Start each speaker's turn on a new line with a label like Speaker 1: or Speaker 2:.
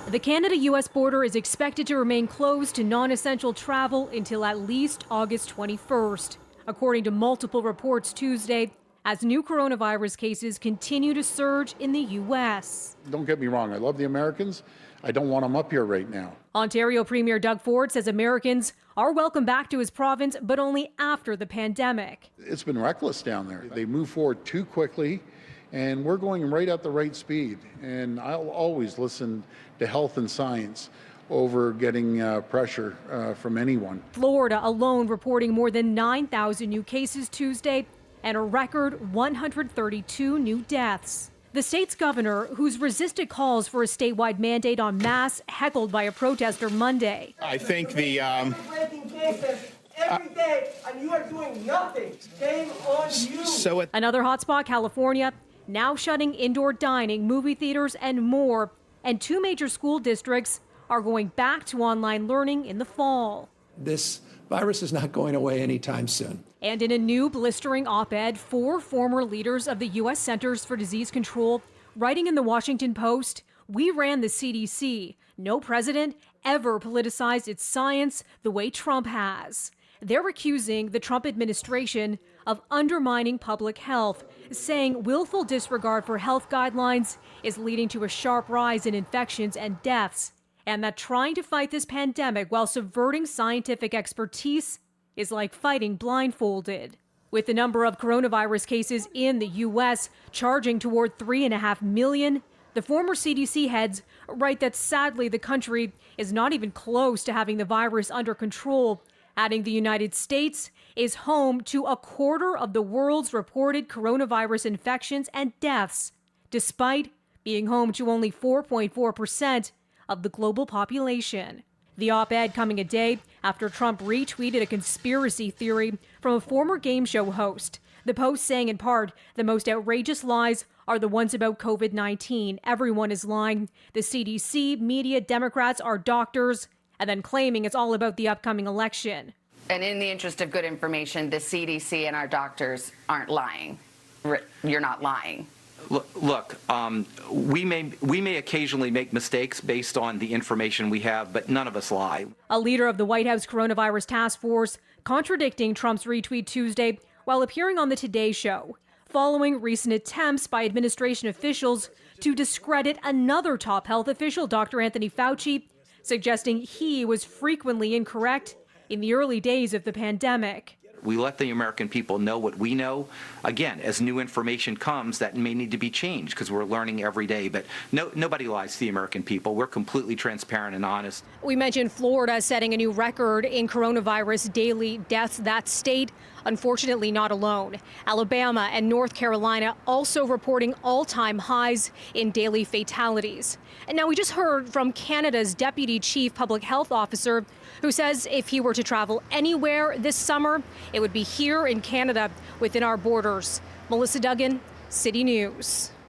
Speaker 1: The Canada-U.S. border is expected to remain closed to non-essential travel until at least August 21st, according to multiple reports Tuesday, as new coronavirus cases continue to surge in the U.S.
Speaker 2: Don't get me wrong, I love the Americans. I don't want them up here right now.
Speaker 1: Ontario Premier Doug Ford says Americans are welcome back to his province, but only after the pandemic.
Speaker 2: It's been reckless down there. They move forward too quickly, and we're going right at the right speed. And I'll always listen to health and science over getting pressure from anyone.
Speaker 1: Florida alone reporting more than 9,000 new cases Tuesday and a record 132 new deaths. The state's governor, who's resisted calls for a statewide mandate on masks, heckled by a protester Monday.
Speaker 3: I think the
Speaker 4: breaking cases every day, and you are doing nothing. Shame on you.
Speaker 1: Another hotspot, California, now shutting indoor dining, movie theaters, and more. And 2 major school districts are going back to online learning in the fall.
Speaker 5: This virus is not going away anytime soon.
Speaker 1: And in a new blistering op-ed, 4 former leaders of the U.S. Centers for Disease Control writing in the Washington Post, "We ran the CDC. No president ever politicized its science the way Trump has." They're accusing the Trump administration of undermining public health, saying willful disregard for health guidelines is leading to a sharp rise in infections and deaths, and that trying to fight this pandemic while subverting scientific expertise is like fighting blindfolded. With the number of coronavirus cases in the U.S. charging toward 3.5 million, the former CDC heads write that sadly the country is not even close to having the virus under control, adding the United States is home to a quarter of the world's reported coronavirus infections and deaths, despite being home to only 4.4% of the global population. The op-ed coming a day after Trump retweeted a conspiracy theory from a former game show host. The Post saying in part, the most outrageous lies are the ones about COVID-19. Everyone is lying. The CDC, media, Democrats are doctors, and then claiming it's all about the upcoming election.
Speaker 6: And in the interest of good information, the CDC and our doctors aren't lying. You're not lying.
Speaker 7: Look, we may occasionally make mistakes based on the information we have, but none of us lie.
Speaker 1: A leader of the White House coronavirus task force contradicting Trump's retweet Tuesday while appearing on the Today Show, following recent attempts by administration officials to discredit another top health official, Dr. Anthony Fauci, suggesting he was frequently incorrect in the early days of the pandemic.
Speaker 7: We let the American people know what we know. Again, as new information comes, that may need to be changed because we're learning every day. But nobody lies to the American people. We're completely transparent and honest.
Speaker 1: We mentioned Florida setting a new record in coronavirus daily deaths. That state, unfortunately, not alone. Alabama and North Carolina also reporting all-time highs in daily fatalities. And now we just heard from Canada's Deputy Chief Public Health Officer, who says if he were to travel anywhere this summer, it would be here in Canada within our borders. Melissa Duggan, City News.